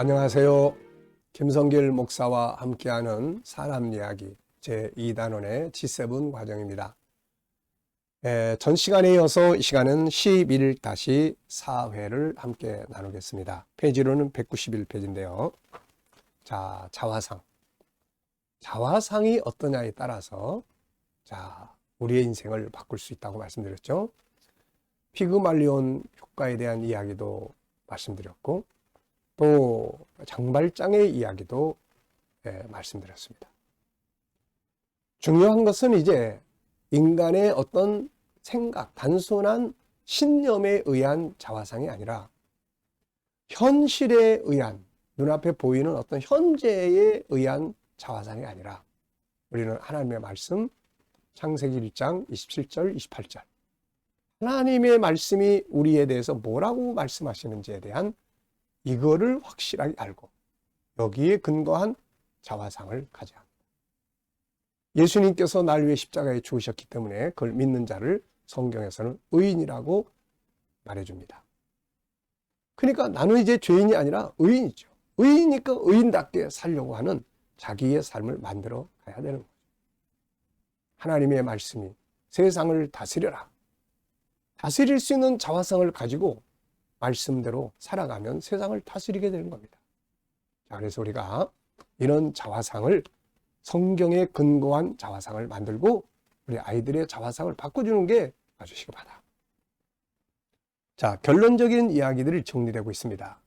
안녕하세요. 김성길 목사와 함께하는 사람 이야기 제2단원의 G7 과정입니다. 전 시간에 이어서 이 시간은 11-4회를 함께 나누겠습니다. 페이지로는 191페이지인데요. 자, 자화상. 자화상이 어떠냐에 따라서 우리의 인생을 바꿀 수 있다고 말씀드렸죠. 피그말리온 효과에 대한 이야기도 말씀드렸고 또 장발장의 이야기도 말씀드렸습니다. 중요한 것은 이제 인간의 어떤 생각, 단순한 신념에 의한 자화상이 아니라 현실에 의한, 눈앞에 보이는 어떤 현재에 의한 자화상이 아니라 우리는 하나님의 말씀, 창세기 1장 27절, 28절 하나님의 말씀이 우리에 대해서 뭐라고 말씀하시는지에 대한 이거를 확실하게 알고 여기에 근거한 자화상을 가져야 합니다. 예수님께서 날 위해 십자가에 죽으셨기 때문에 그걸 믿는 자를 성경에서는 의인이라고 말해줍니다. 그러니까 나는 이제 죄인이 아니라 의인이죠. 의인이니까 의인답게 살려고 하는 자기의 삶을 만들어 가야 되는 거죠. 하나님의 말씀이 세상을 다스려라. 다스릴 수 있는 자화상을 가지고 말씀대로 살아가면 세상을 다스리게 되는 겁니다. 그래서 우리가 이런 자화상을 성경에 근거한 자화상을 만들고 우리 아이들의 자화상을 바꿔주는 게 아주 시급하다. 결론적인 이야기들이 정리되고 있습니다.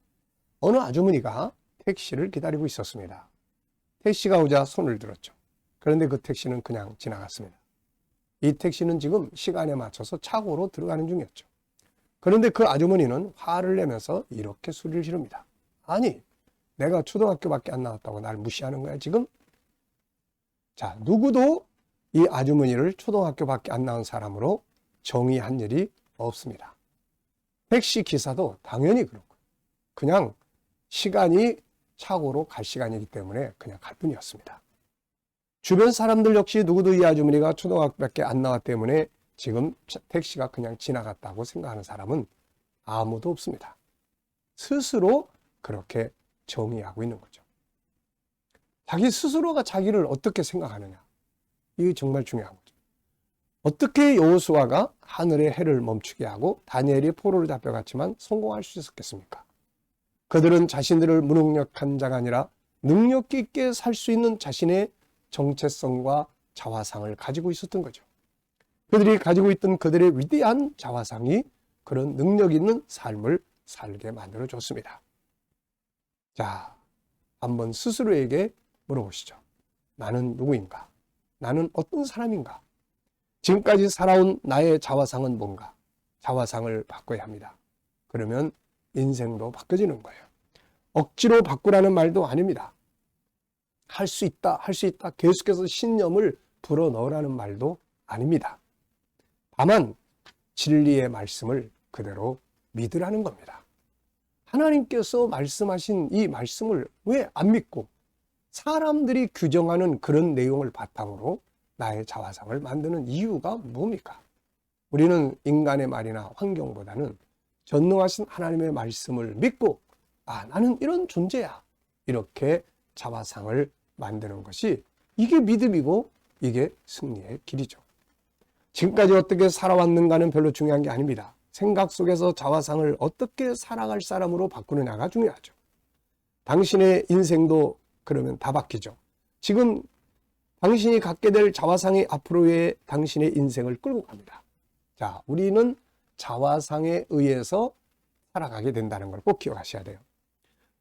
어느 아주머니가 택시를 기다리고 있었습니다. 택시가 오자 손을 들었죠. 그런데 그 택시는 그냥 지나갔습니다. 이 택시는 지금 시간에 맞춰서 차고로 들어가는 중이었죠. 그런데 그 아주머니는 화를 내면서 이렇게 소리를 지릅니다. 아니, 내가 초등학교밖에 안 나왔다고 날 무시하는 거야 지금? 누구도 이 아주머니를 초등학교밖에 안 나온 사람으로 정의한 일이 없습니다. 택시 기사도 당연히 그렇고 그냥 시간이 차고로 갈 시간이기 때문에 그냥 갈 뿐이었습니다. 주변 사람들 역시 누구도 이 아주머니가 초등학교밖에 안 나왔기 때문에 지금 택시가 그냥 지나갔다고 생각하는 사람은 아무도 없습니다. 스스로 그렇게 정의하고 있는 거죠. 자기 스스로가 자기를 어떻게 생각하느냐. 이게 정말 중요한 거죠. 어떻게 여호수아가 하늘의 해를 멈추게 하고 다니엘이 포로를 잡혀갔지만 성공할 수 있었겠습니까? 그들은 자신들을 무능력한 자가 아니라 능력 있게 살 수 있는 자신의 정체성과 자화상을 가지고 있었던 거죠. 그들이 가지고 있던 그들의 위대한 자화상이 그런 능력 있는 삶을 살게 만들어줬습니다. 한번 스스로에게 물어보시죠. 나는 누구인가? 나는 어떤 사람인가? 지금까지 살아온 나의 자화상은 뭔가? 자화상을 바꿔야 합니다. 그러면 인생도 바꿔지는 거예요. 억지로 바꾸라는 말도 아닙니다. 할 수 있다, 할 수 있다. 계속해서 신념을 불어넣으라는 말도 아닙니다. 다만 진리의 말씀을 그대로 믿으라는 겁니다. 하나님께서 말씀하신 이 말씀을 왜 안 믿고 사람들이 규정하는 그런 내용을 바탕으로 나의 자화상을 만드는 이유가 뭡니까? 우리는 인간의 말이나 환경보다는 전능하신 하나님의 말씀을 믿고 나는 이런 존재야. 이렇게 자화상을 만드는 것이 이게 믿음이고 이게 승리의 길이죠. 지금까지 어떻게 살아왔는가는 별로 중요한 게 아닙니다. 생각 속에서 자화상을 어떻게 살아갈 사람으로 바꾸느냐가 중요하죠. 당신의 인생도 그러면 다 바뀌죠. 지금 당신이 갖게 될 자화상이 앞으로의 당신의 인생을 끌고 갑니다. 우리는 자화상에 의해서 살아가게 된다는 걸 꼭 기억하셔야 돼요.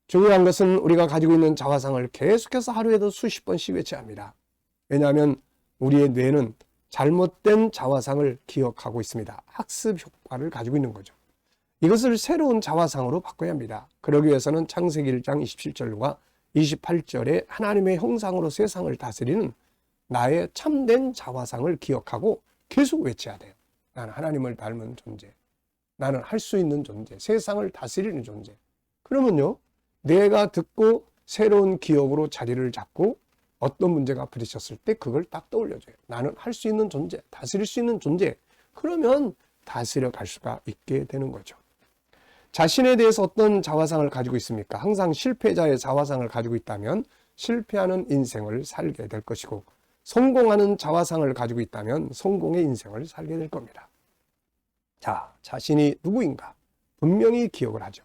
중요한 것은 우리가 가지고 있는 자화상을 계속해서 하루에도 수십 번씩 외쳐야 합니다. 왜냐하면 우리의 뇌는 잘못된 자화상을 기억하고 있습니다. 학습 효과를 가지고 있는 거죠. 이것을 새로운 자화상으로 바꿔야 합니다. 그러기 위해서는 창세기 1장 27절과 28절에 하나님의 형상으로 세상을 다스리는 나의 참된 자화상을 기억하고 계속 외쳐야 돼요. 나는 하나님을 닮은 존재. 나는 할 수 있는 존재. 세상을 다스리는 존재. 그러면요, 내가 듣고 새로운 기억으로 자리를 잡고 어떤 문제가 부딪혔을 때 그걸 딱 떠올려줘요. 나는 할 수 있는 존재, 다스릴 수 있는 존재. 그러면 다스려 갈 수가 있게 되는 거죠. 자신에 대해서 어떤 자화상을 가지고 있습니까? 항상 실패자의 자화상을 가지고 있다면 실패하는 인생을 살게 될 것이고, 성공하는 자화상을 가지고 있다면 성공의 인생을 살게 될 겁니다. 자, 자신이 누구인가? 분명히 기억을 하죠.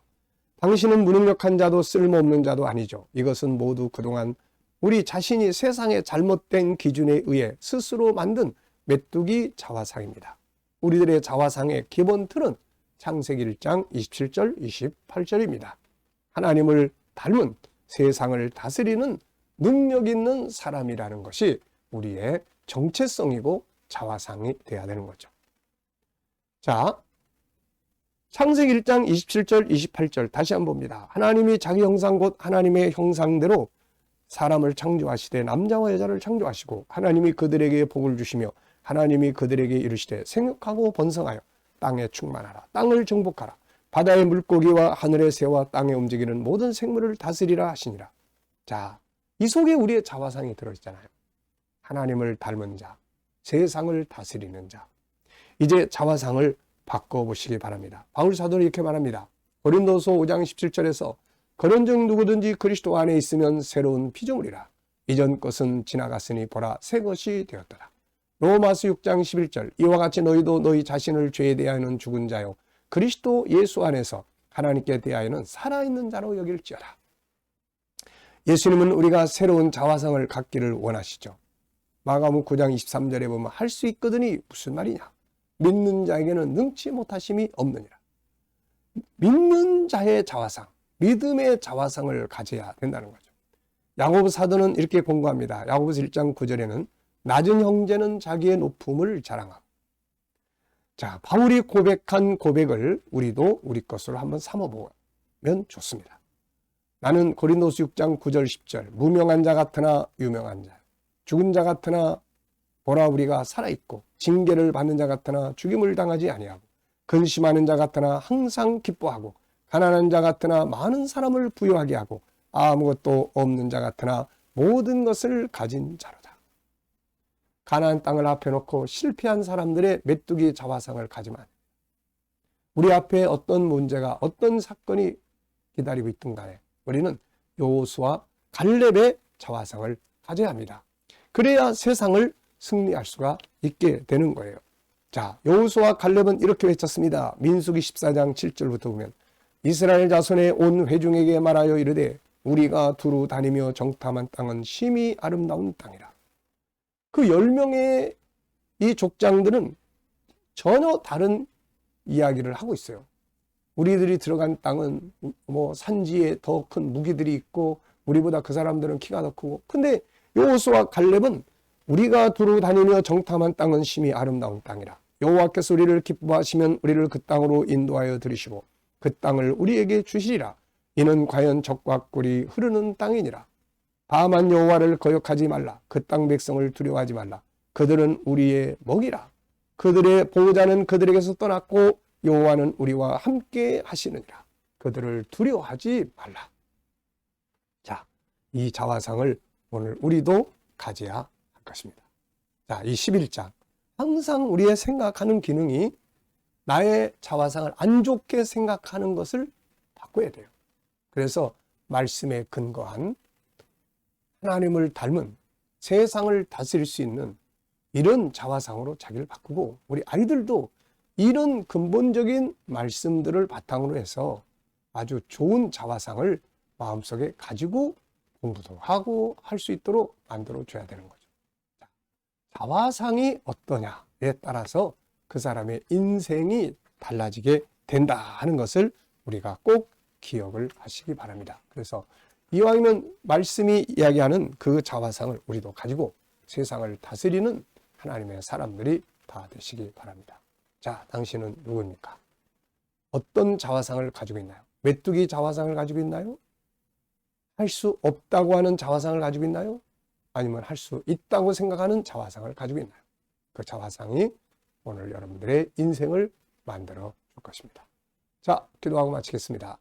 당신은 무능력한 자도 쓸모없는 자도 아니죠. 이것은 모두 그동안 우리 자신이 세상의 잘못된 기준에 의해 스스로 만든 메뚜기 자화상입니다. 우리들의 자화상의 기본 틀은 창세기 1장 27절 28절입니다. 하나님을 닮은 세상을 다스리는 능력 있는 사람이라는 것이 우리의 정체성이고 자화상이 되어야 되는 거죠. 자, 창세기 1장 27절 28절 다시 한번 봅니다. 하나님이 자기 형상 곧 하나님의 형상대로 사람을 창조하시되 남자와 여자를 창조하시고 하나님이 그들에게 복을 주시며 하나님이 그들에게 이르시되 생육하고 번성하여 땅에 충만하라. 땅을 정복하라. 바다의 물고기와 하늘의 새와 땅에 움직이는 모든 생물을 다스리라 하시니라. 자, 이 속에 우리의 자화상이 들어있잖아요. 하나님을 닮은 자, 세상을 다스리는 자. 이제 자화상을 바꿔보시기 바랍니다. 바울 사도는 이렇게 말합니다. 고린도서 5장 17절에서 그런즉 누구든지 그리스도 안에 있으면 새로운 피조물이라. 이전 것은 지나갔으니 보라 새 것이 되었더라. 로마서 6장 11절 이와 같이 너희도 너희 자신을 죄에 대하여는 죽은 자요 그리스도 예수 안에서 하나님께 대하여는 살아있는 자로 여길지어다. 예수님은 우리가 새로운 자화상을 갖기를 원하시죠. 마가복음 9장 23절에 보면 할 수 있거든이 무슨 말이냐. 믿는 자에게는 능치 못하심이 없느니라. 믿는 자의 자화상, 믿음의 자화상을 가져야 된다는 거죠. 야고보 사도는 이렇게 공고합니다. 야고보서 1장 9절에는 낮은 형제는 자기의 높음을 자랑하고. 자, 바울이 고백한 고백을 우리도 우리 것으로 한번 삼아보면 좋습니다. 나는 고린도서 6장 9절 10절 무명한 자 같으나 유명한 자, 죽은 자 같으나 보라 우리가 살아있고 징계를 받는 자 같으나 죽임을 당하지 아니하고 근심하는 자 같으나 항상 기뻐하고 가난한 자 같으나 많은 사람을 부유하게 하고 아무것도 없는 자 같으나 모든 것을 가진 자로다. 가나안 땅을 앞에 놓고 실패한 사람들의 메뚜기 자화상을 가지만 우리 앞에 어떤 문제가 어떤 사건이 기다리고 있든 간에 우리는 여호수아 갈렙의 자화상을 가져야 합니다. 그래야 세상을 승리할 수가 있게 되는 거예요. 자, 여호수아 갈렙은 이렇게 외쳤습니다. 민수기 14장 7절부터 보면 이스라엘 자손의 온 회중에게 말하여 이르되 우리가 두루 다니며 정탐한 땅은 심히 아름다운 땅이라. 그 10명의 이 족장들은 전혀 다른 이야기를 하고 있어요. 우리들이 들어간 땅은 뭐 산지에 더 큰 무기들이 있고 우리보다 그 사람들은 키가 더 크고, 근데 여호수아 갈렙은 우리가 두루 다니며 정탐한 땅은 심히 아름다운 땅이라. 여호와께서 우리를 기뻐하시면 우리를 그 땅으로 인도하여 들이시고 그 땅을 우리에게 주시리라. 이는 과연 적과 꿀이 흐르는 땅이니라. 다만 여호와를 거역하지 말라. 그 땅 백성을 두려워하지 말라. 그들은 우리의 먹이라. 그들의 보호자는 그들에게서 떠났고 여호와는 우리와 함께 하시느니라. 그들을 두려워하지 말라. 자, 이 자화상을 오늘 우리도 가져야 할 것입니다. 자, 이 11장. 항상 우리의 생각하는 기능이 나의 자화상을 안 좋게 생각하는 것을 바꿔야 돼요. 그래서 말씀에 근거한 하나님을 닮은 세상을 다스릴 수 있는 이런 자화상으로 자기를 바꾸고, 우리 아이들도 이런 근본적인 말씀들을 바탕으로 해서 아주 좋은 자화상을 마음속에 가지고 공부도 하고 할 수 있도록 만들어줘야 되는 거죠. 자화상이 어떠냐에 따라서 그 사람의 인생이 달라지게 된다 하는 것을 우리가 꼭 기억을 하시기 바랍니다. 그래서 이왕이면 말씀이 이야기하는 그 자화상을 우리도 가지고 세상을 다스리는 하나님의 사람들이 다 되시기 바랍니다. 자, 당신은 누구입니까? 어떤 자화상을 가지고 있나요? 메뚜기 자화상을 가지고 있나요? 할 수 없다고 하는 자화상을 가지고 있나요? 아니면 할 수 있다고 생각하는 자화상을 가지고 있나요? 그 자화상이 오늘 여러분들의 인생을 만들어 줄 것입니다. 자, 기도하고 마치겠습니다.